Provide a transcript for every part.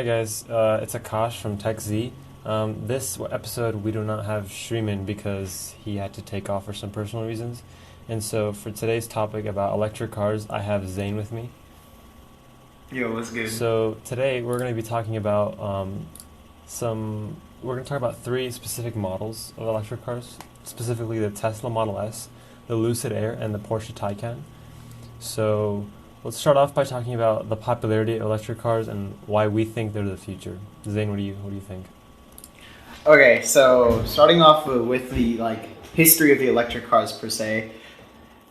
Hi guys, it's Akash from TechZ. This episode we do not have Shreeman because he had to take off for some personal reasons. And so for today's topic about electric cars, I have Zane with me. Yo, what's good? So today we're going to be talking about some. We're going to talk about three specific models of electric cars, specifically the Tesla Model S, the Lucid Air, and the Porsche Taycan. So let's start off by talking about the popularity of electric cars and why we think they're the future. Zane, what do you think? Okay, so starting off with the history of the electric cars per se,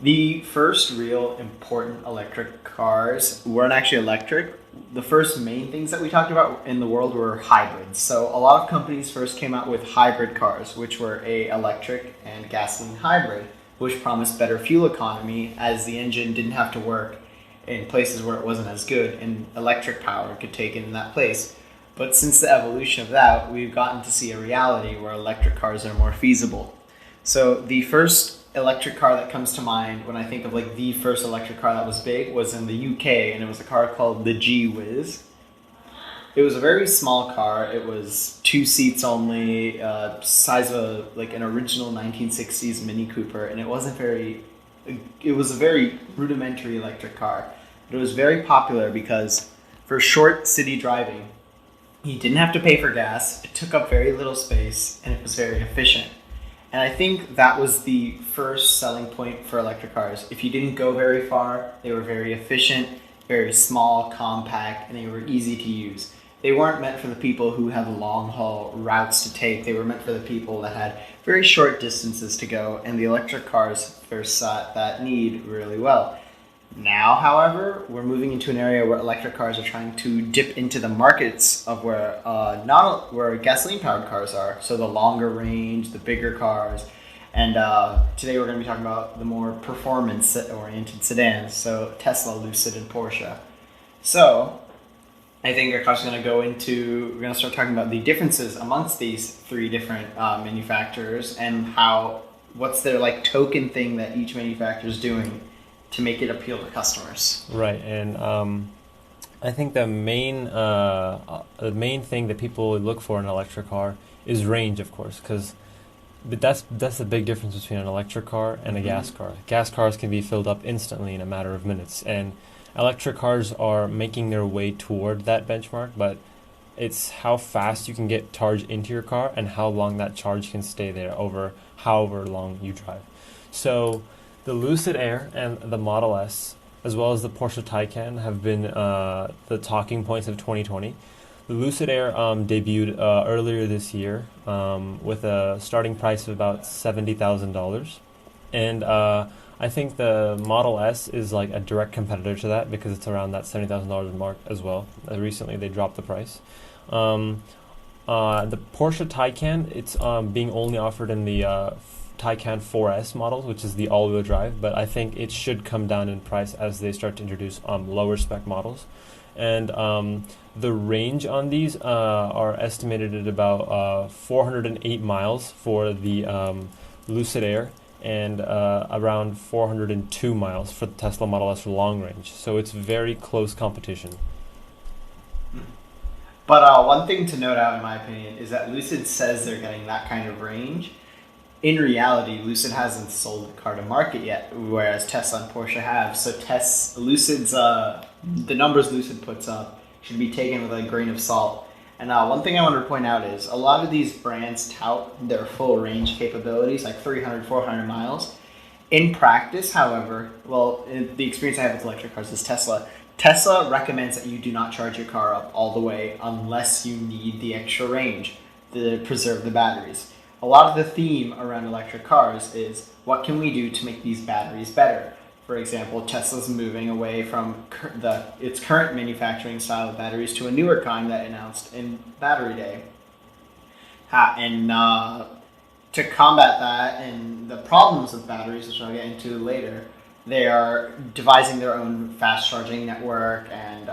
the first real important electric cars weren't actually electric. The first main things that we talked about in the world were hybrids. So a lot of companies first came out with hybrid cars, which were a electric and gasoline hybrid, which promised better fuel economy as the engine didn't have to work in places where it wasn't as good and electric power could take it in that place. But since the evolution of that, we've gotten to see a reality where electric cars are more feasible. So the first electric car that comes to mind when I think of the first electric car that was big was in the UK, and it was a car called the G-Wiz. It was a very small car. It was two seats only, size of an original 1960s Mini Cooper, and it wasn't very. It was a very rudimentary electric car, but it was very popular because for short city driving, you didn't have to pay for gas. It took up very little space, and it was very efficient. And I think that was the first selling point for electric cars. If you didn't go very far, they were very efficient, very small, compact, and they were easy to use. They weren't meant for the people who had long haul routes to take. They were meant for the people that had very short distances to go, and the electric cars first sought that need really well. Now, however, we're moving into an area where electric cars are trying to dip into the markets of where not where gasoline-powered cars are. So the longer range, the bigger cars, and today we're going to be talking about the more performance-oriented sedans. So Tesla, Lucid, and Porsche. So I think Akash is going to go into. We're going to start talking about the differences amongst these three different manufacturers and what's their token thing that each manufacturer is doing to make it appeal to customers. Right, and I think the main thing that people would look for in an electric car is range, of course, but that's the big difference between an electric car and a gas car. Gas cars can be filled up instantly in a matter of minutes, and electric cars are making their way toward that benchmark, but it's how fast you can get charge into your car and how long that charge can stay there over however long you drive. So the Lucid Air and the Model S, as well as the Porsche Taycan, have been the talking points of 2020. The Lucid Air debuted earlier this year with a starting price of about $70,000. And I think the Model S is like a direct competitor to that because it's around that $70,000 mark as well. Recently they dropped the price. The Porsche Taycan, it's being only offered in the Taycan 4S models, which is the all-wheel drive, but I think it should come down in price as they start to introduce lower spec models. And the range on these are estimated at about 408 miles for the Lucid Air and around 402 miles for the Tesla Model S for long range. So it's very close competition. But one thing to note out, in my opinion, is that Lucid says they're getting that kind of range. In reality, Lucid hasn't sold the car to market yet, whereas Tesla and Porsche have. So Lucid's the numbers Lucid puts up should be taken with a grain of salt. And one thing I wanted to point out is a lot of these brands tout their full range capabilities, like 300, 400 miles. In practice, however, the experience I have with electric cars is Tesla. Tesla recommends that you do not charge your car up all the way unless you need the extra range to preserve the batteries. A lot of the theme around electric cars is what can we do to make these batteries better? For example, Tesla's moving away from its current manufacturing style of batteries to a newer kind that announced in Battery Day. And to combat that and the problems with batteries, which I'll get into later, they are devising their own fast charging network and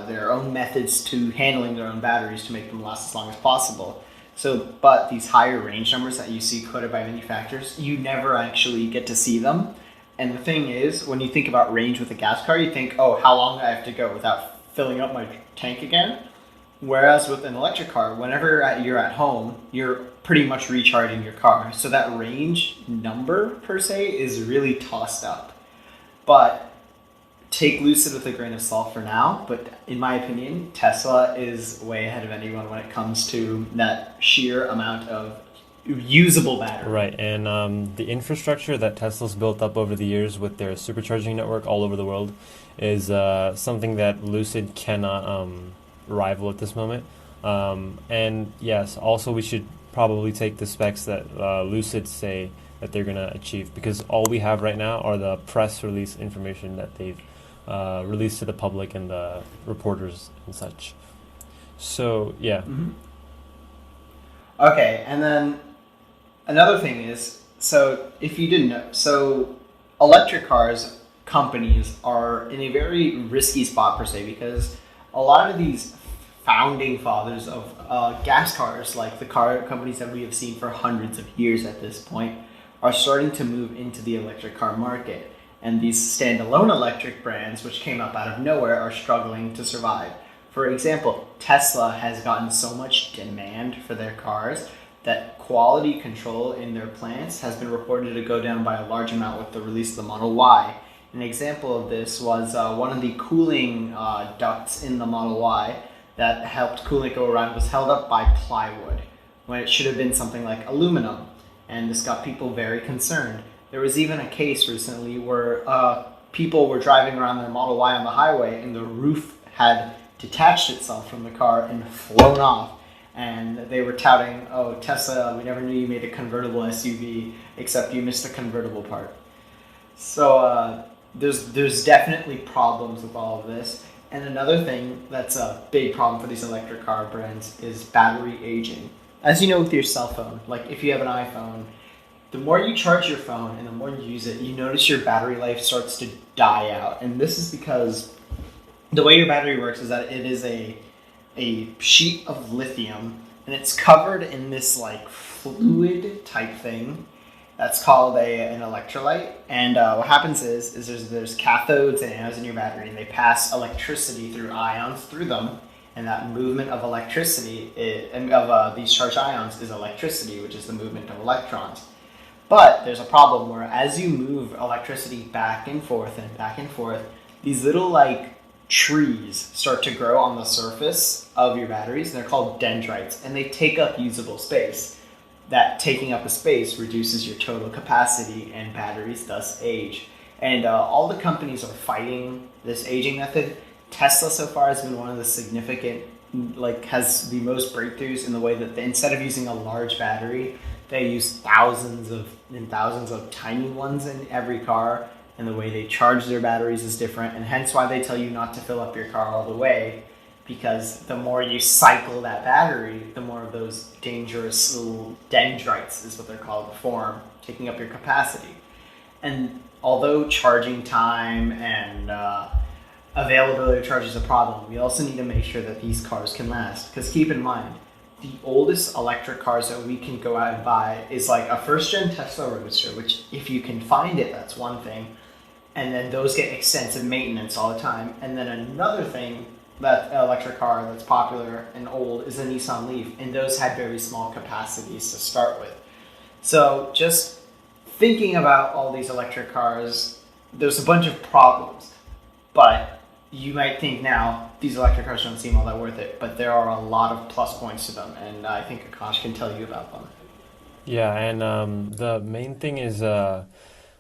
their own methods to handling their own batteries to make them last as long as possible. But these higher range numbers that you see quoted by manufacturers, you never actually get to see them. And the thing is, when you think about range with a gas car, you think, oh, how long do I have to go without filling up my tank again? Whereas with an electric car, whenever you're at home, you're pretty much recharging your car. So that range number per se is really tossed up. But take Lucid with a grain of salt for now. But in my opinion, Tesla is way ahead of anyone when it comes to that sheer amount of usable battery. Right, and the infrastructure that Tesla's built up over the years with their supercharging network all over the world is something that Lucid cannot rival at this moment. And yes, also we should probably take the specs that Lucid say that they're going to achieve, because all we have right now are the press release information that they've released to the public and the reporters and such. So, yeah. Okay, and then another thing is, so if you didn't know, so electric cars companies are in a very risky spot per se, because a lot of these founding fathers of gas cars, like the car companies that we have seen for hundreds of years at this point, are starting to move into the electric car market. And these standalone electric brands, which came up out of nowhere, are struggling to survive. For example, Tesla has gotten so much demand for their cars that quality control in their plants has been reported to go down by a large amount with the release of the Model Y. An example of this was one of the cooling ducts in the Model Y that helped cooling go around was held up by plywood when it should have been something like aluminum. And this got people very concerned. There was even a case recently where people were driving around their Model Y on the highway and the roof had detached itself from the car and flown off. And they were touting, oh, Tesla, we never knew you made a convertible SUV, except you missed the convertible part. So there's definitely problems with all of this. And another thing that's a big problem for these electric car brands is battery aging. As you know with your cell phone, like if you have an iPhone, the more you charge your phone and the more you use it, you notice your battery life starts to die out. And this is because the way your battery works is that it is a sheet of lithium, and it's covered in this like fluid type thing that's called an electrolyte. And what happens is there's cathodes and anodes in your battery, and they pass electricity through ions through them. And that movement of electricity, these charged ions, is electricity, which is the movement of electrons. But there's a problem where as you move electricity back and forth, these little like trees start to grow on the surface of your batteries, and they're called dendrites, and they take up usable space. That taking up a space reduces your total capacity, and batteries thus age. And all the companies are fighting this aging method. Tesla so far has been one of the significant, has the most breakthroughs in the way that instead of using a large battery, they use thousands of tiny ones in every car, and the way they charge their batteries is different, and hence why they tell you not to fill up your car all the way, because the more you cycle that battery, the more of those dangerous little dendrites, is what they're called, form, taking up your capacity. And although charging time and availability of charge is a problem, we also need to make sure that these cars can last. Because keep in mind, the oldest electric cars that we can go out and buy is like a first-gen Tesla Roadster, which if you can find it, that's one thing. And then those get extensive maintenance all the time. And then another thing, that electric car that's popular and old is a Nissan Leaf, and those had very small capacities to start with. So just thinking about all these electric cars, there's a bunch of problems, but you might think now these electric cars don't seem all that worth it, but there are a lot of plus points to them, and I think Akash can tell you about them. Yeah, and the main thing is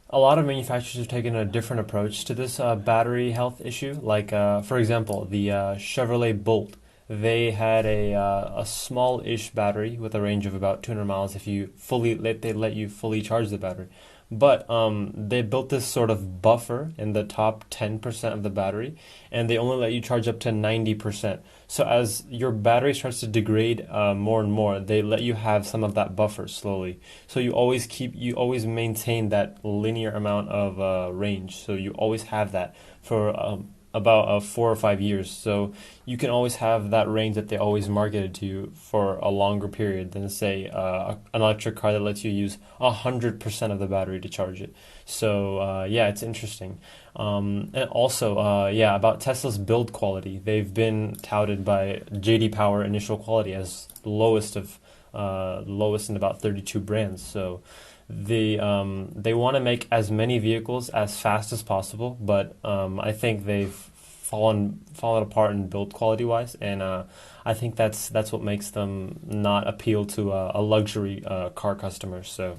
a lot of manufacturers have taken a different approach to this battery health issue. Like, for example, the Chevrolet Bolt. They had a small-ish battery with a range of about 200 miles if you they let you fully charge the battery. But they built this sort of buffer in the top 10% of the battery, and they only let you charge up to 90%. So as your battery starts to degrade more and more, they let you have some of that buffer slowly. So you always maintain that linear amount of range. So you always have that for about 4 or 5 years. So you can always have that range that they always marketed to you for a longer period than, say, an electric car that lets you use 100% of the battery to charge it. So yeah, it's interesting. And also, yeah, about Tesla's build quality. They've been touted by JD Power Initial Quality as lowest in about 32 brands. So they want to make as many vehicles as fast as possible, but I think they've fallen apart in build quality wise, and I think that's what makes them not appeal to a luxury car customer. So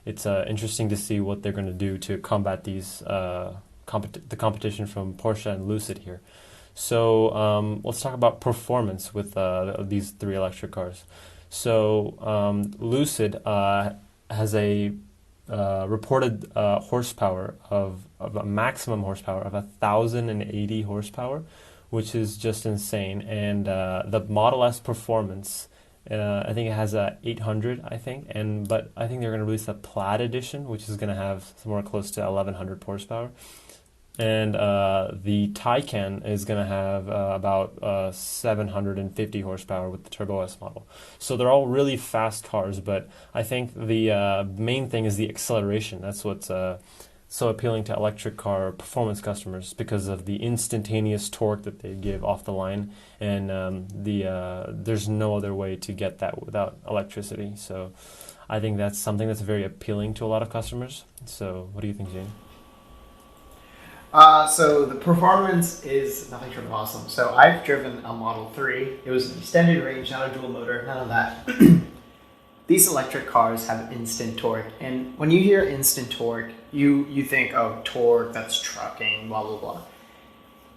it's interesting to see what they're going to do to combat the competition from Porsche and Lucid here. So let's talk about performance with these three electric cars. So Lucid has a reported horsepower of a maximum horsepower of 1,080 horsepower, which is just insane. And the Model S performance, I think it has a 800, I think, but I think they're going to release a Plaid edition, which is going to have somewhere close to 1,100 horsepower. And the Taycan is going to have about 750 horsepower with the Turbo S model. So they're all really fast cars, but I think the main thing is the acceleration. That's what's so appealing to electric car performance customers, because of the instantaneous torque that they give off the line, and there's no other way to get that without electricity. So I think that's something that's very appealing to a lot of customers. So what do you think, Jane? So the performance is nothing short of awesome. So I've driven a Model 3. It was an extended range, not a dual motor, none of that. These electric cars have instant torque. And when you hear instant torque, you think, oh, torque, that's trucking, blah, blah, blah.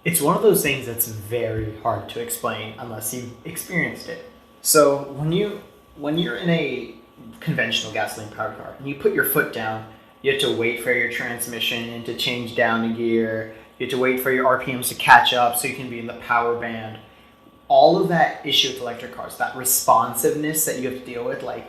It's one of those things that's very hard to explain unless you've experienced it. So when you're in a conventional gasoline powered car and you put your foot down, you have to wait for your transmission to change down a gear. You have to wait for your RPMs to catch up so you can be in the power band. All of that issue with electric cars, that responsiveness that you have to deal with, like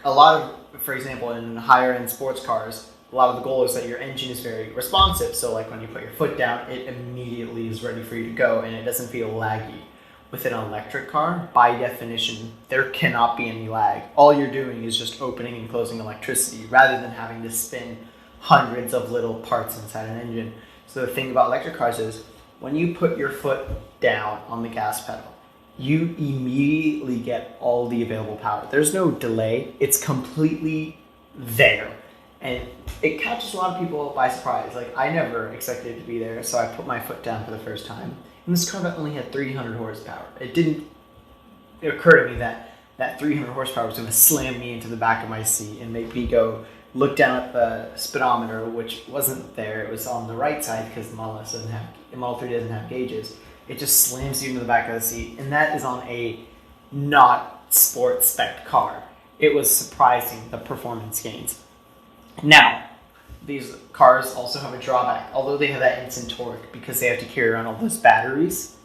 a lot of, for example, in higher end sports cars, a lot of the goal is that your engine is very responsive. So like when you put your foot down, it immediately is ready for you to go and it doesn't feel laggy. With an electric car, by definition, there cannot be any lag. All you're doing is just opening and closing electricity rather than having to spin hundreds of little parts inside an engine. So the thing about electric cars is when you put your foot down on the gas pedal, you immediately get all the available power. There's no delay. It's completely there. And it catches a lot of people by surprise. Like, I never expected it to be there, so I put my foot down for the first time. And this car that only had 300 horsepower. It didn't occur to me that 300 horsepower was going to slam me into the back of my seat and make me go look down at the speedometer, which wasn't there. It was on the right side because the Model 3 doesn't have gauges. It just slams you into the back of the seat, and that is on a not sports spec car. It was surprising, the performance gains. Now, these cars also have a drawback. Although they have that instant torque, because they have to carry around all those batteries,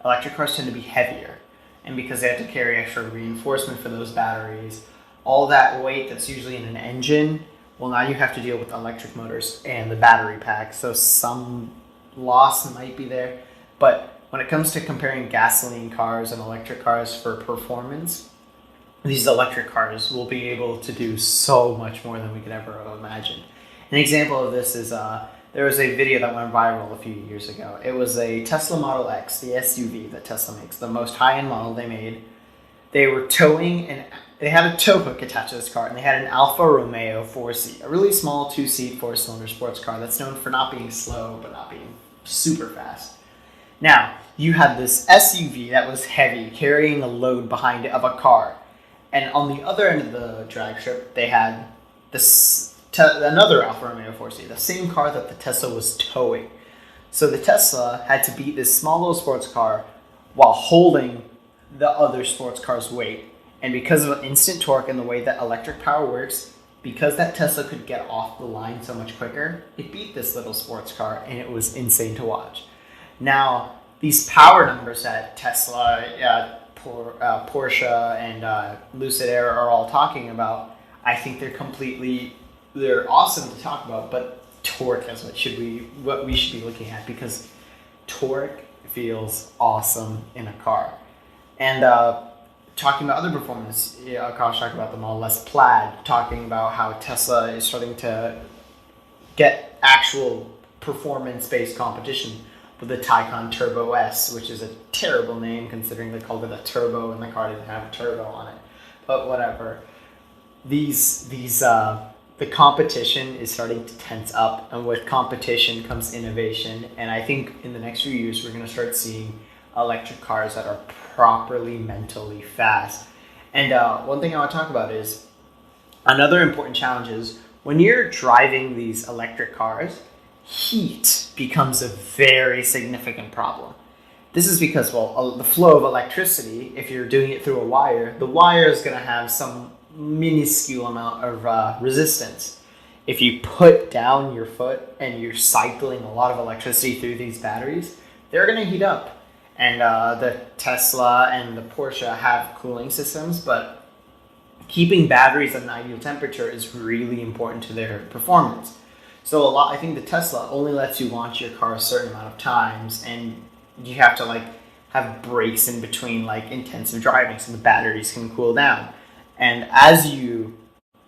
electric cars tend to be heavier. And because they have to carry extra reinforcement for those batteries, all that weight that's usually in an engine, well, now you have to deal with electric motors and the battery pack. So some loss might be there. But when it comes to comparing gasoline cars and electric cars for performance, these electric cars will be able to do so much more than we could ever imagine. An example of this is there was a video that went viral a few years ago. It was a Tesla Model X, the SUV that Tesla makes, the most high-end model they made. They were towing, and they had a tow hook attached to this car, and they had an Alfa Romeo 4C, a really small 2-seat, 4-cylinder sports car that's known for not being slow, but not being super fast. Now, you had this SUV that was heavy, carrying a load behind it of a car. And on the other end of the drag strip, they had another Alfa Romeo 4C, the same car that the Tesla was towing. So the Tesla had to beat this small little sports car while holding the other sports car's weight. And because of instant torque and the way that electric power works, because that Tesla could get off the line so much quicker, it beat this little sports car, and it was insane to watch. Now, these power numbers that Tesla, Porsche, and Lucid Air are all talking about, I think they're awesome to talk about, but torque is what we should be looking at, because torque feels awesome in a car. And talking about other performance, yeah, Akash talked about the Model S Plaid, talking about how Tesla is starting to get actual performance-based competition with the Taycan Turbo S, which is a terrible name considering they called it a turbo and the car didn't have a turbo on it. But whatever. The competition is starting to tense up, and with competition comes innovation. And I think in the next few years we're going to start seeing electric cars that are properly mentally fast. And one thing I want to talk about is another important challenge is when you're driving these electric cars, heat becomes a very significant problem. This is because, well, the flow of electricity, if you're doing it through a wire, the wire is going to have some minuscule amount of resistance. If you put down your foot and you're cycling a lot of electricity through these batteries, they're going to heat up. And the Tesla and the Porsche have cooling systems, but keeping batteries at an ideal temperature is really important to their performance. So I think the Tesla only lets you launch your car a certain amount of times, and you have to have breaks in between intensive driving so the batteries can cool down. And as you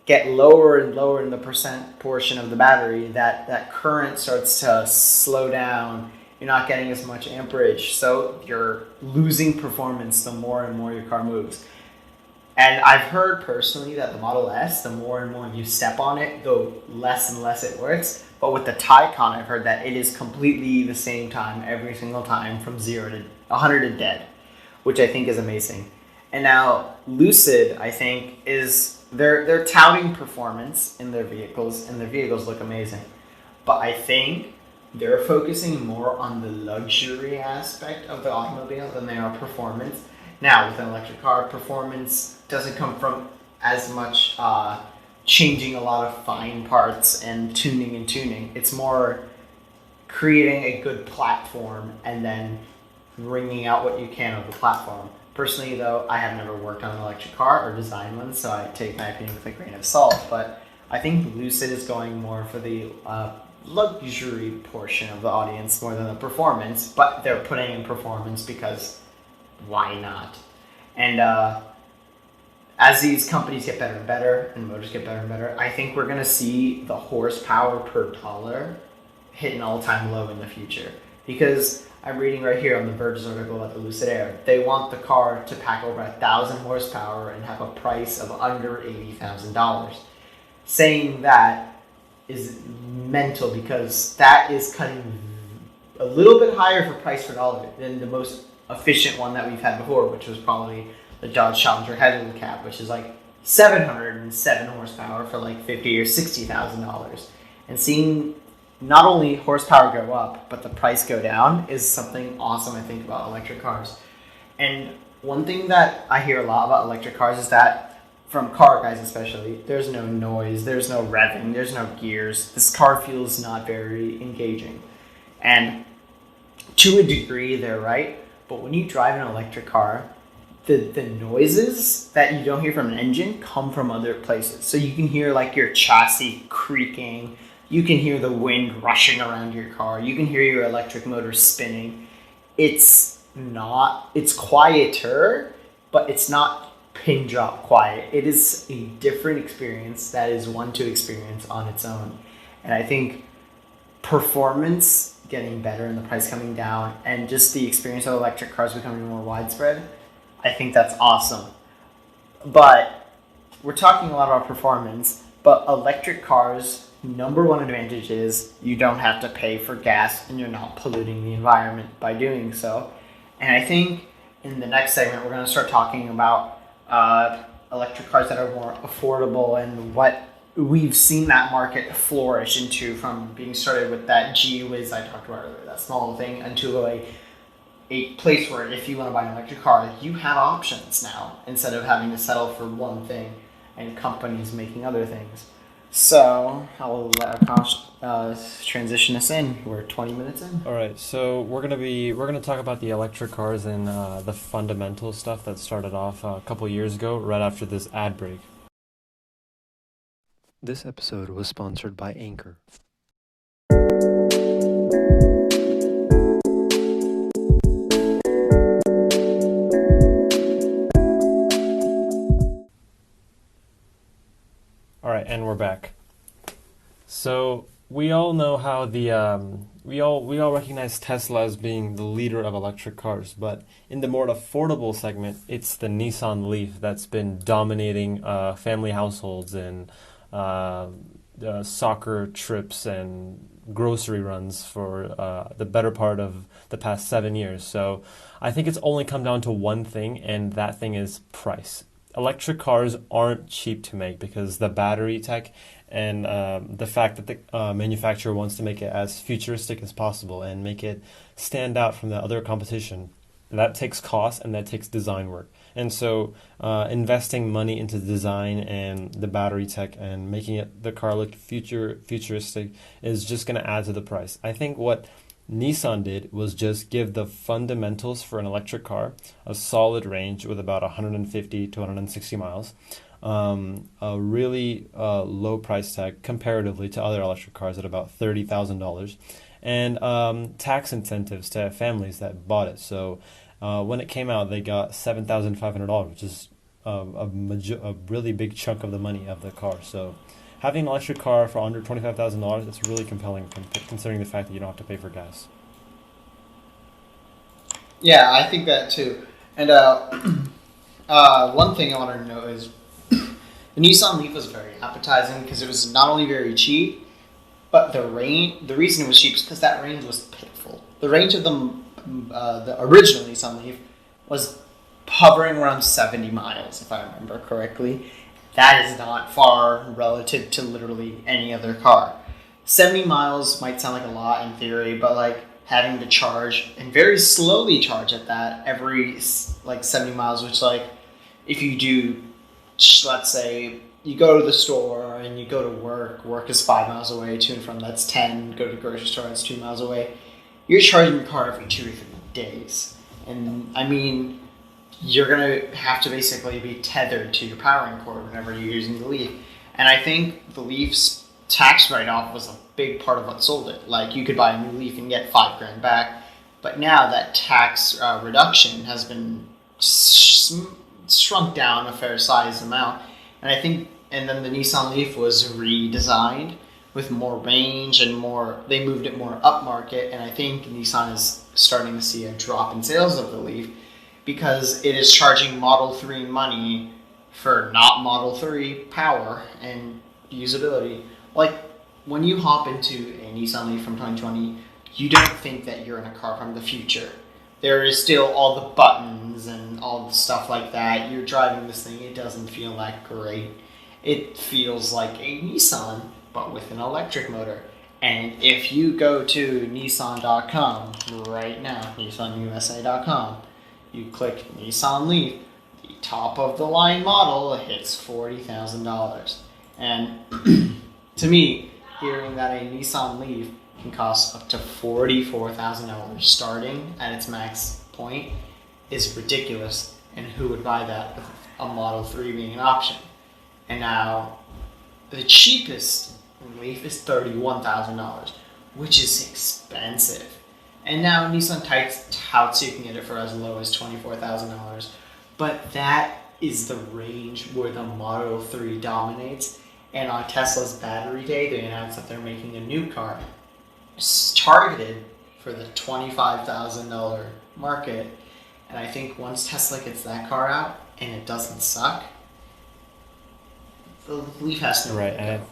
get lower and lower in the percent portion of the battery, that current starts to slow down. You're not getting as much amperage, so you're losing performance the more and more your car moves. And I've heard personally that the Model S, the more and more you step on it, the less and less it works. But with the Taycan, I've heard that it is completely the same time every single time from 0 to 100 to dead, which I think is amazing. And now Lucid, I think, they're touting performance in their vehicles, and their vehicles look amazing. But I think they're focusing more on the luxury aspect of the automobile than they are performance. Now, with an electric car, performance doesn't come from as much changing a lot of fine parts and tuning. It's more creating a good platform and then wringing out what you can of the platform. Personally, though, I have never worked on an electric car or designed one, so I take my opinion with a grain of salt. But I think Lucid is going more for the luxury portion of the audience more than the performance, but they're putting in performance because why not? And as these companies get better and better and motors get better and better, I think we're going to see the horsepower per dollar hit an all-time low in the future. Because I'm reading right here on the Verge's article about the Lucid Air, they want the car to pack over 1,000 horsepower and have a price of under $80,000. Saying that is mental because that is cutting a little bit higher for price per dollar than the most efficient one that we've had before, which was probably the Dodge Challenger head cap, which is 707 horsepower for $50,000 or $60,000. And seeing not only horsepower go up, but the price go down is something awesome I think about electric cars. And one thing that I hear a lot about electric cars is that, from car guys especially, there's no noise, there's no revving, there's no gears. This car feels not very engaging. And to a degree, they're right. But when you drive an electric car, the noises that you don't hear from an engine come from other places. So you can hear your chassis creaking. You can hear the wind rushing around your car. You can hear your electric motor spinning. It's quieter, but it's not pin drop quiet. It is a different experience that is one to experience on its own. And I think performance getting better and the price coming down and just the experience of electric cars becoming more widespread, I think that's awesome. But we're talking a lot about performance, but electric cars, number one advantage is you don't have to pay for gas and you're not polluting the environment by doing so. And I think in the next segment, we're going to start talking about electric cars that are more affordable and what we've seen that market flourish into, from being started with that G-Wiz I talked about earlier, that small thing, into a place where if you want to buy an electric car, you have options now instead of having to settle for one thing and companies making other things. So I'll let Akash transition us in. We're 20 minutes in. All right, so we're gonna talk about the electric cars and the fundamental stuff that started off a couple years ago, right after this ad break. This episode was sponsored by Anchor. and we're back. So we all know how we all recognize Tesla as being the leader of electric cars, but in the more affordable segment, it's the Nissan Leaf that's been dominating family households and uh, soccer trips and grocery runs for the better part of the past 7 years. So I think it's only come down to one thing, and that thing is price. Electric cars aren't cheap to make because the battery tech and the fact that the manufacturer wants to make it as futuristic as possible and make it stand out from the other competition. That takes cost and that takes design work. And so, investing money into design and the battery tech and making the car look futuristic is just going to add to the price. I think what Nissan did was just give the fundamentals for an electric car, a solid range with about 150 to 160 miles, a really low price tag comparatively to other electric cars at about $30,000, and tax incentives to families that bought it. So when it came out, they got $7,500, which is a really big chunk of the money of the car. So having an electric car for under $25,000, that's really compelling considering the fact that you don't have to pay for gas. Yeah, I think that too. And one thing I want to know is the Nissan Leaf was very appetizing because it was not only very cheap, but the reason it was cheap is because that range was pitiful. The range of the original Nissan Leaf was hovering around 70 miles, if I remember correctly. That is not far relative to literally any other car. 70 miles might sound like a lot in theory, but like having to charge and very slowly charge at that every like 70 miles, which like if you do, let's say you go to the store and you go to work is 5 miles away, to and from that's 10, go to the grocery store, that's 2 miles away. You're charging your car every 2 or 3 days. And I mean, you're going to have to basically be tethered to your powering cord whenever you're using the Leaf. And I think the Leaf's tax write-off was a big part of what sold it. Like, you could buy a new Leaf and get $5,000 back, but now that tax reduction has been shrunk down a fair size amount. And I think, and then the Nissan Leaf was redesigned with more range and more, they moved it more upmarket, and I think Nissan is starting to see a drop in sales of the Leaf because it is charging Model 3 money for not Model 3 power and usability. Like, when you hop into a Nissan Leaf from 2020, you don't think that you're in a car from the future. There is still all the buttons and all the stuff like that. You're driving this thing, it doesn't feel that great. It feels like a Nissan, but with an electric motor. And if you go to Nissan.com right now, NissanUSA.com, you click Nissan Leaf, the top of the line model hits $40,000. And to me, hearing that a Nissan Leaf can cost up to $44,000 starting at its max point is ridiculous. And who would buy that with a Model 3 being an option? And now, the cheapest Leaf is $31,000, which is expensive. And now Nissan touts you can get it for as low as $24,000. But that is the range where the Model 3 dominates. And on Tesla's Battery Day, they announced that they're making a new car targeted for the $25,000 market. And I think once Tesla gets that car out and it doesn't suck, the Leaf has to Right, go.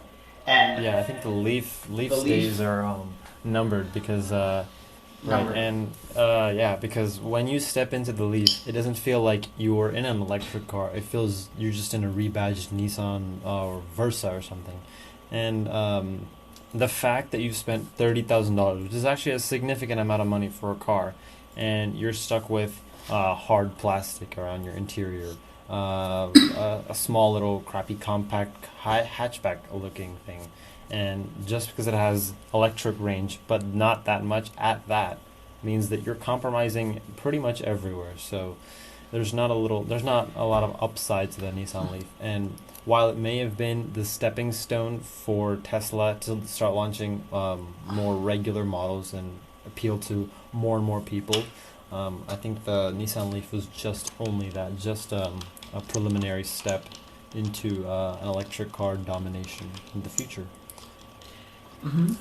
And yeah, I think the Leaf's Leaf- days are numbered because Numbered. right, and yeah, because when you step into the Leaf, it doesn't feel like you're in an electric car. It feels you're just in a rebadged Nissan or Versa or something, and the fact that you've spent $30,000, which is actually a significant amount of money for a car, and you're stuck with hard plastic around your interior. A small little crappy compact hatchback looking thing, and just because it has electric range but not that much at that means that you're compromising pretty much everywhere. So there's not a lot of upside to the Nissan Leaf. And while it may have been the stepping stone for Tesla to start launching more regular models and appeal to more and more people, I think the Nissan Leaf was just only that, just a preliminary step into an electric car domination in the future. Hmm.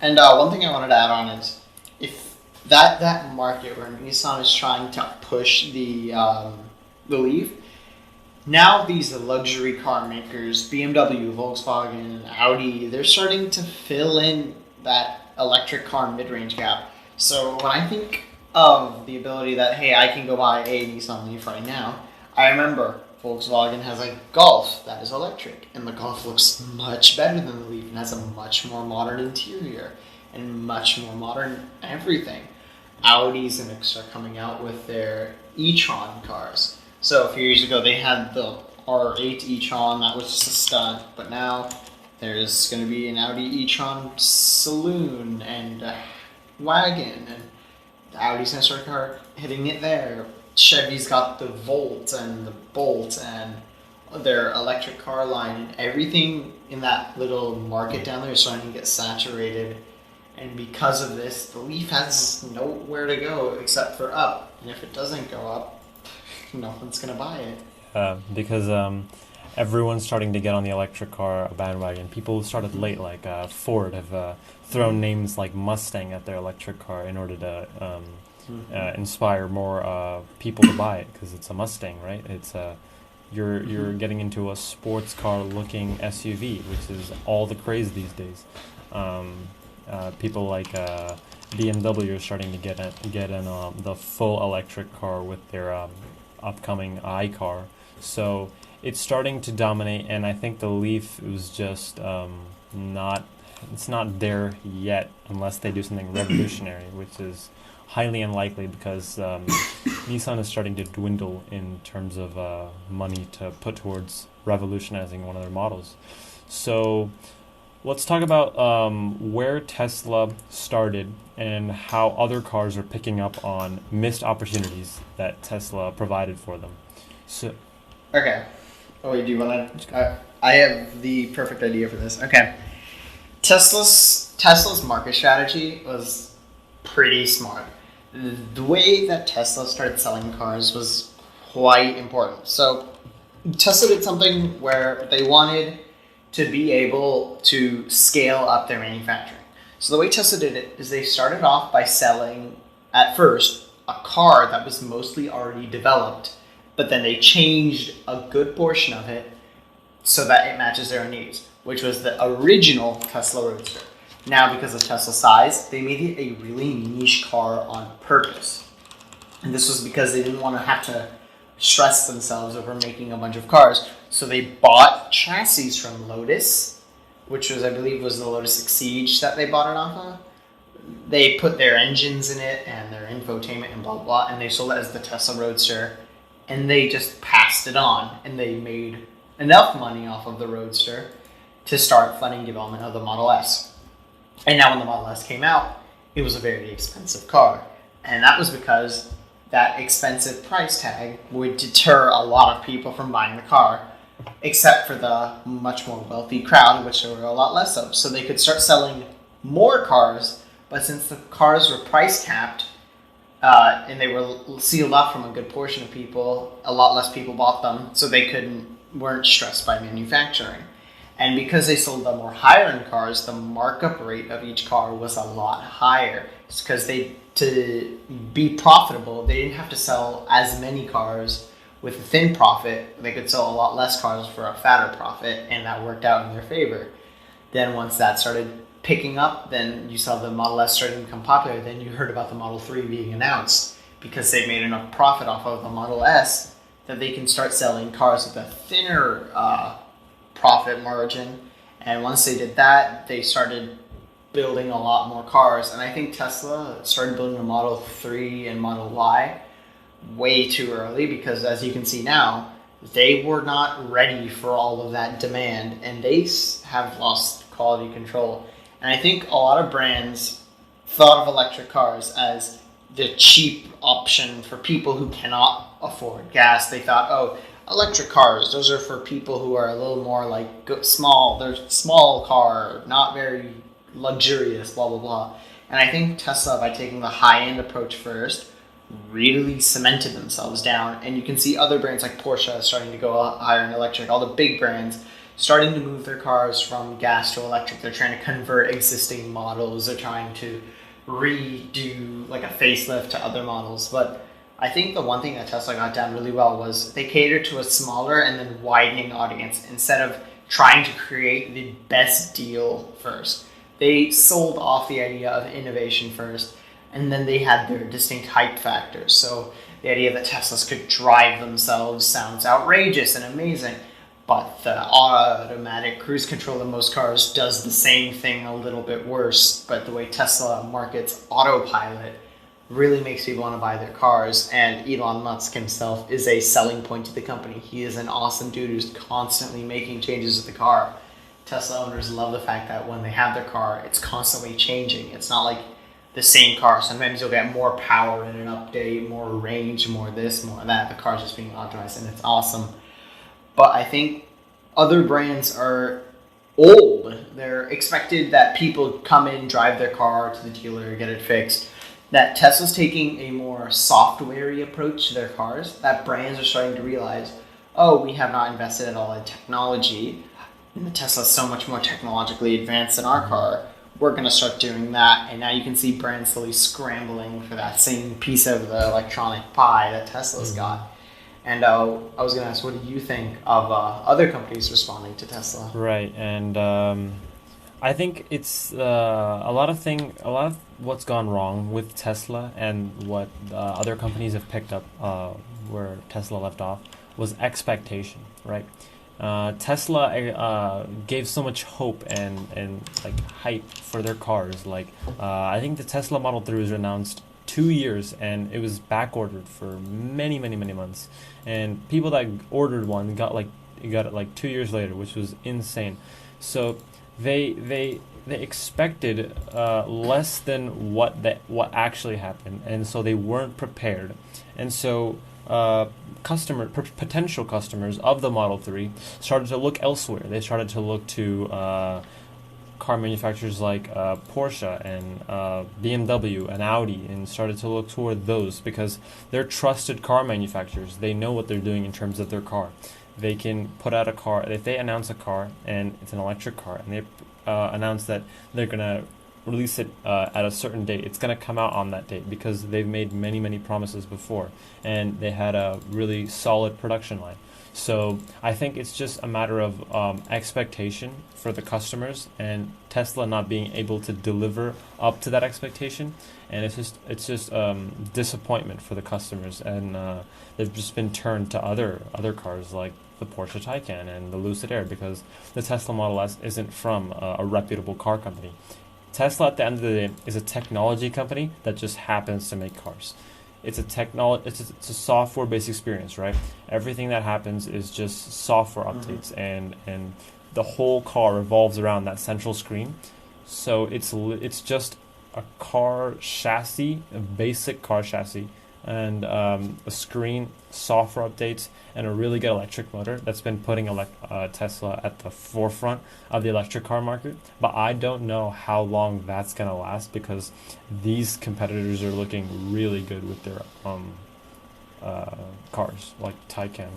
And one thing I wanted to add on is if that market where Nissan is trying to push the Leaf, now these luxury car makers, BMW, Volkswagen, Audi, they're starting to fill in that electric car mid-range gap. So when I think of the ability that, hey, I can go buy a Nissan Leaf right now, I remember Volkswagen has a Golf that is electric, and the Golf looks much better than the Leaf and has a much more modern interior and much more modern everything. Audi's going to start coming out with their e-tron cars. So a few years ago, they had the R8 e-tron that was just a stunt, but now there's going to be an Audi e-tron saloon and a wagon, and Audi's going to start hitting it there. Chevy's got the Volt and the Bolt and their electric car line, and everything in that little market down there is starting to get saturated. And because of this, the Leaf has nowhere to go except for up. And if it doesn't go up, no one's going to buy it. Because everyone's starting to get on the electric car bandwagon. People who started late, like Ford, have thrown names like Mustang at their electric car in order to inspire more people to buy it, because it's a Mustang, right? It's you're getting into a sports car looking SUV, which is all the craze these days. People like BMW are starting to get in the full electric car with their upcoming iCar. So it's starting to dominate, and I think the Leaf was just not. It's not there yet unless they do something revolutionary, which is highly unlikely because Nissan is starting to dwindle in terms of money to put towards revolutionizing one of their models. So let's talk about where Tesla started and how other cars are picking up on missed opportunities that Tesla provided for them. So, Okay. Oh, wait, do you want to? I have the perfect idea for this. Okay. Tesla's market strategy was pretty smart. The way that Tesla started selling cars was quite important. So Tesla did something where they wanted to be able to scale up their manufacturing. So the way Tesla did it is they started off by selling, at first, a car that was mostly already developed, but then they changed a good portion of it so that it matches their needs, which was the original Tesla Roadster. Now, because of Tesla's size, they made it a really niche car on purpose. And this was because they didn't want to have to stress themselves over making a bunch of cars. So they bought chassis from Lotus, which was, I believe, was the Lotus Exige that they bought it off of. They put their engines in it and their infotainment and blah, blah, blah, and they sold it as the Tesla Roadster. And they just passed it on, and they made enough money off of the Roadster to start funding development of the Model S. And now when the Model S came out, it was a very expensive car. And that was because that expensive price tag would deter a lot of people from buying the car, except for the much more wealthy crowd, which there were a lot less of. So they could start selling more cars, but since the cars were price capped, and they were sealed off from a good portion of people, a lot less people bought them, so they weren't stressed by manufacturing. And because they sold the more higher-end cars, the markup rate of each car was a lot higher. It's because to be profitable, they didn't have to sell as many cars with a thin profit. They could sell a lot less cars for a fatter profit, and that worked out in their favor. Then once that started picking up, then you saw the Model S starting to become popular. Then you heard about the Model 3 being announced because they made enough profit off of the Model S that they can start selling cars with a thinner profit margin. And once they did that, they started building a lot more cars. And I think Tesla started building the Model 3 and Model Y way too early because, as you can see now, they were not ready for all of that demand, and they have lost quality control. And I think a lot of brands thought of electric cars as the cheap option for people who cannot afford gas. They thought, oh, electric cars, those are for people who are a little more like small. They're small car, not very luxurious, blah, blah, blah. And I think Tesla, by taking the high-end approach first, really cemented themselves down. And you can see other brands like Porsche starting to go higher in electric. All the big brands starting to move their cars from gas to electric. They're trying to convert existing models. They're trying to redo like a facelift to other models. But I think the one thing that Tesla got down really well was they catered to a smaller and then widening audience instead of trying to create the best deal first. They sold off the idea of innovation first, and then they had their distinct hype factors. So the idea that Teslas could drive themselves sounds outrageous and amazing, but the automatic cruise control in most cars does the same thing a little bit worse. But the way Tesla markets autopilot really makes people want to buy their cars, and Elon Musk himself is a selling point to the company. He is an awesome dude who's constantly making changes to the car. Tesla owners love the fact that when they have their car, it's constantly changing. It's not like the same car. Sometimes you'll get more power in an update, more range, more this, more that. The car's just being optimized, and it's awesome. But I think other brands are old. They're expected that people come in, drive their car to the dealer, get it fixed. That Tesla's taking a more software-y approach to their cars. That brands are starting to realize, oh, we have not invested at all in technology. And the Tesla's so much more technologically advanced than our car. We're going to start doing that. And now you can see brands slowly scrambling for that same piece of the electronic pie that Tesla's got. And I was going to ask, what do you think of other companies responding to Tesla? Right, and I think it's a lot of what's gone wrong with Tesla and what other companies have picked up where Tesla left off was expectation, right? Tesla gave so much hope and like hype for their cars. Like I think the Tesla Model 3 was announced 2 years and it was back ordered for many months, and people that ordered one got it like 2 years later, which was insane. So they expected less than what actually happened, and so they weren't prepared, and so potential customers of the Model 3 started to look elsewhere. They started to look to car manufacturers like Porsche and BMW and Audi, and started to look toward those because they're trusted car manufacturers. They know what they're doing in terms of their car. They can put out a car. If they announce a car and it's an electric car, and they announce that they're going to release it at a certain date, it's going to come out on that date because they've made many promises before, and they had a really solid production line. So I think it's just a matter of expectation for the customers, and Tesla not being able to deliver up to that expectation, and it's just disappointment for the customers, and they've just been turned to other cars like the Porsche Taycan and the Lucid Air because the Tesla Model S isn't from a reputable car company. Tesla, at the end of the day, is a technology company that just happens to make cars. It's a software-based experience, right? Everything that happens is just software updates, and the whole car revolves around that central screen. So it's just a car chassis, a basic car chassis, and a screen, software updates, and a really good electric motor that's been putting Tesla at the forefront of the electric car market. But I don't know how long that's going to last because these competitors are looking really good with their cars, like Taycan.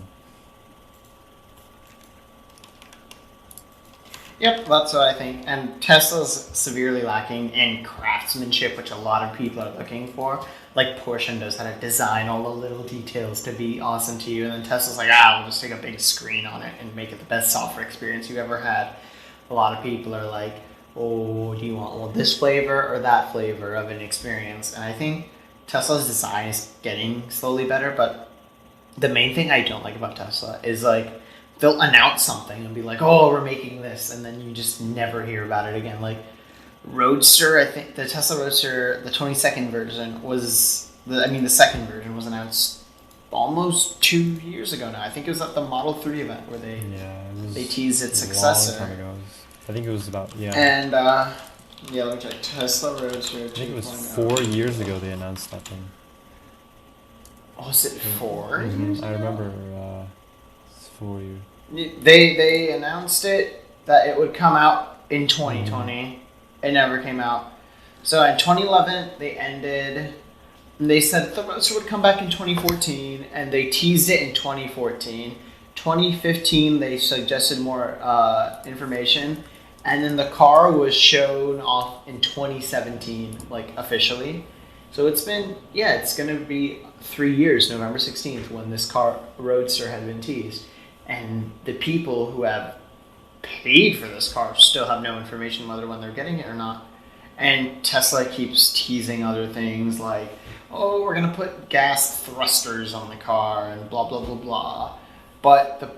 Yep, that's what I think. And Tesla's severely lacking in craftsmanship, which a lot of people are looking for. Like Porsche knows how to design all the little details to be awesome to you, and then Tesla's like, we'll just take a big screen on it and make it the best software experience you ever had. A lot of people are like, oh, do you want this flavor or that flavor of an experience? And I think Tesla's design is getting slowly better, but the main thing I don't like about Tesla is like, they'll announce something and be like, oh, we're making this, and then you just never hear about it again. Like Roadster, I think the Tesla Roadster, the 22nd version the second version was announced almost 2 years ago now. I think it was at the Model 3 event where they teased its successor. Long time ago. I think it was about, And let me check. Tesla Roadster 2.0. I think it was 4 years ago they announced that thing. Oh, was it 4 years ago? I remember it's 4 years. They announced it that it would come out in 2020. It never came out. So in 2011, they ended They said the Roadster would come back in 2014, and they teased it in 2014. 2015, they suggested more information, and then the car was shown off in 2017, like officially. So it's going to be 3 years, November 16th, when this car Roadster had been teased. And the people who have paid for this car still have no information whether when they're getting it or not. And Tesla keeps teasing other things like, oh, we're going to put gas thrusters on the car and blah, blah, blah, blah. But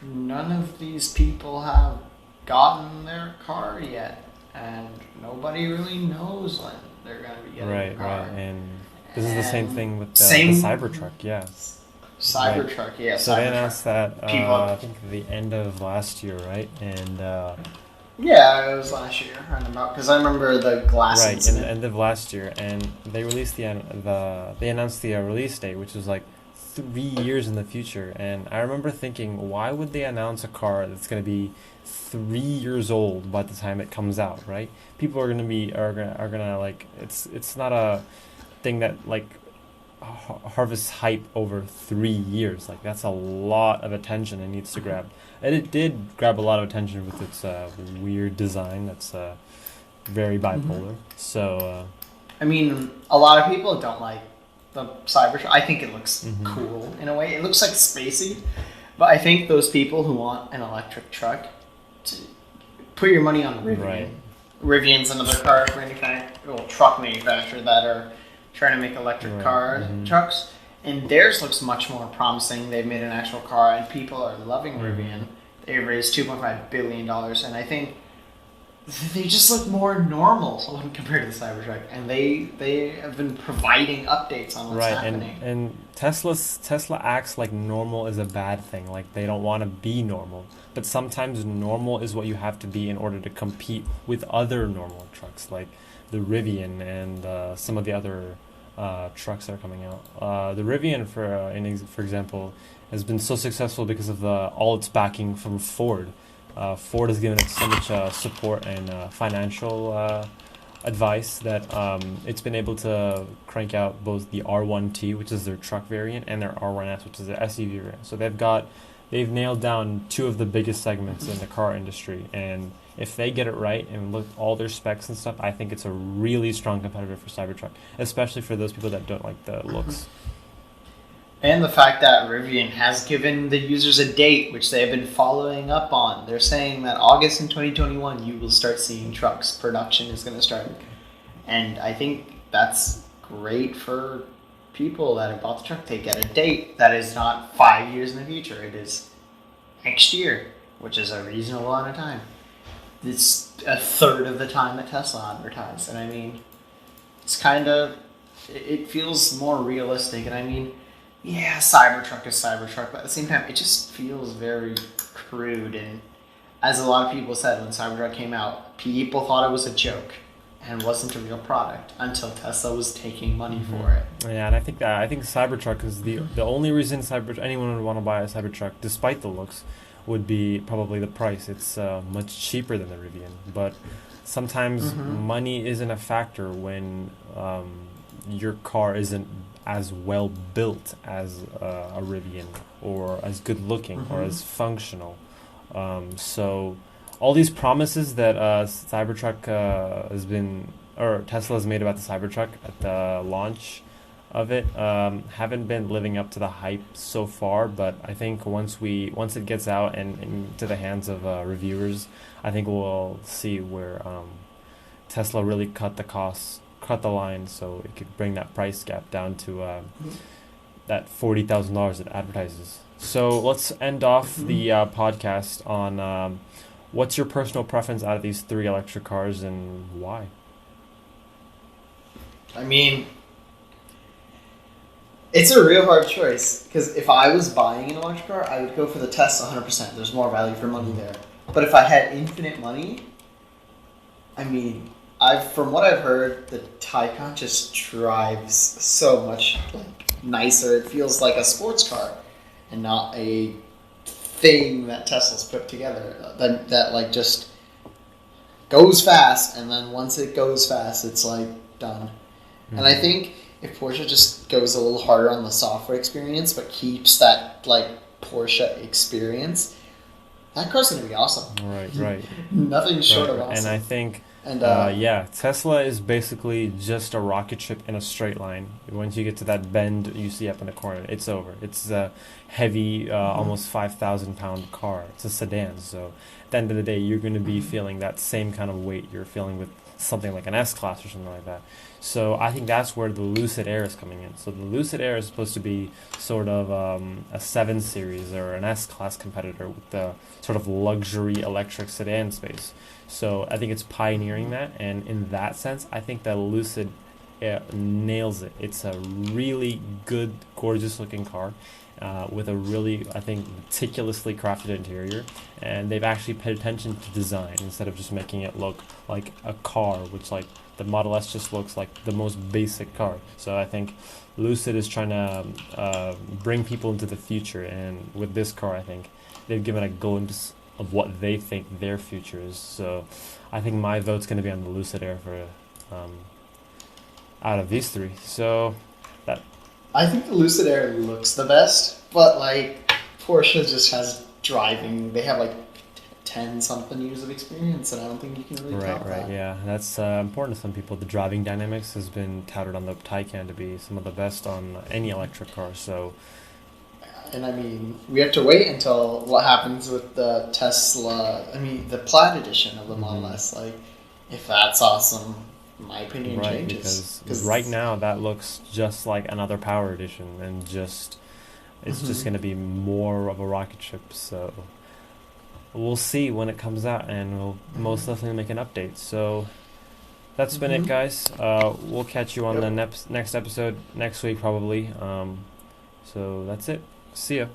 none of these people have gotten their car yet. And nobody really knows when they're going to be getting the car. Right. And this is the same thing with the Cybertruck, yeah. Cybertruck, yeah. So they announced that, I think, the end of last year, right? And yeah, it was last year, because I remember the glass incident. Right, in the end of last year, and they released they announced the release date, which was like 3 years in the future. And I remember thinking, why would they announce a car that's going to be 3 years old by the time it comes out, right? People are gonna like, it's not a thing that like harvests hype over 3 years. Like, that's a lot of attention it needs to grab. And it did grab a lot of attention with its weird design that's very bipolar. So I mean, a lot of people don't like the Cybertruck. I think it looks cool in a way. It looks like spacey. But I think those people who want an electric truck, put your money on Rivian. Right. Rivian's another truck manufacturer that are trying to make electric trucks. And theirs looks much more promising. They've made an actual car, and people are loving Rivian. They raised $2.5 billion, and I think they just look more normal when compared to the Cybertruck. And they have been providing updates on what's happening. And Tesla acts like normal is a bad thing. Like, they don't want to be normal. But sometimes normal is what you have to be in order to compete with other normal trucks, like the Rivian and some of the other trucks that are coming out. The Rivian, for example, has been so successful because of all its backing from Ford. Ford has given it so much support and financial advice that it's been able to crank out both the R1T, which is their truck variant, and their R1S, which is their SUV variant. So they've nailed down two of the biggest segments in the car industry, and if they get it right and look at all their specs and stuff, I think it's a really strong competitor for Cybertruck, especially for those people that don't like the looks. And the fact that Rivian has given the users a date, which they have been following up on. They're saying that August in 2021, you will start seeing trucks. Production is going to start. And I think that's great for people that have bought the truck. They get a date that is not 5 years in the future. It is next year, which is a reasonable amount of time. It's a third of the time that Tesla advertised. And I mean, it feels more realistic. And I mean, yeah, Cybertruck is Cybertruck, but at the same time, it just feels very crude. And as a lot of people said when Cybertruck came out, people thought it was a joke and wasn't a real product until Tesla was taking money for it. Yeah, and I think Cybertruck is the only reason anyone would want to buy a Cybertruck, despite the looks, would be probably the price. It's much cheaper than the Rivian, but sometimes money isn't a factor when your car isn't as well built as a Rivian, or as good looking, or as functional. So all these promises that Cybertruck Tesla has made about the Cybertruck at the launch of it haven't been living up to the hype so far. But I think once it gets out and into the hands of reviewers, I think we'll see where Tesla really cut the line, so it could bring that price gap down to that $40,000 it advertises. So let's end off the podcast on what's your personal preference out of these three electric cars and why? I mean, it's a real hard choice, because if I was buying an electric car, I would go for the Tesla 100%. There's more value for money there. But if I had infinite money, I mean, from what I've heard, the Taycan just drives so much nicer. It feels like a sports car and not a thing that Tesla's put together that just goes fast, and then once it goes fast, it's done. And I think if Porsche just goes a little harder on the software experience, but keeps that like Porsche experience, that car's gonna be awesome. Right, right. Nothing short Right, of right. And I awesome. think, And yeah, Tesla is basically just a rocket ship in a straight line. Once you get to that bend you see up in the corner, it's over. It's a heavy, mhm, almost 5,000 pound car. It's a sedan, so at the end of the day, you're going to be mhm, feeling that same kind of weight you're feeling with something like an S class or something like that. So I think that's where the Lucid Air is coming in. So the Lucid Air is supposed to be sort of a 7 Series or an S class competitor with the sort of luxury electric sedan space. So I think it's pioneering mhm. that, and in that sense, I think that Lucid nails it. It's a really good, gorgeous looking car. With a really, I think, meticulously crafted interior, and they've actually paid attention to design instead of just making it look like a car, which like the Model S just looks like the most basic car. So I think Lucid is trying to bring people into the future, and with this car, I think they've given a glimpse of what they think their future is. So I think my vote's going to be on the Lucid Air for um, out of these three. So that I think the Lucid Air looks the best, but like Porsche just has driving. They have like 10 something years of experience, and I don't think you can really right, top right, that. yeah, that's important to some people. The driving dynamics has been touted on the Taycan to be some of the best on any electric car. So And I mean, we have to wait until what happens with the Tesla. I mean, the Plaid edition of the Model mhm. S. Like, if that's awesome, my opinion Right, changes. because right Because, now that looks just like another power edition, and just it's just hmm going to be more of a rocket ship. So we'll see when it comes out, and we'll most definitely make an update. So that's been it, hmm guys. We'll catch you on the yep. next episode next week, probably. So that's it. See ya.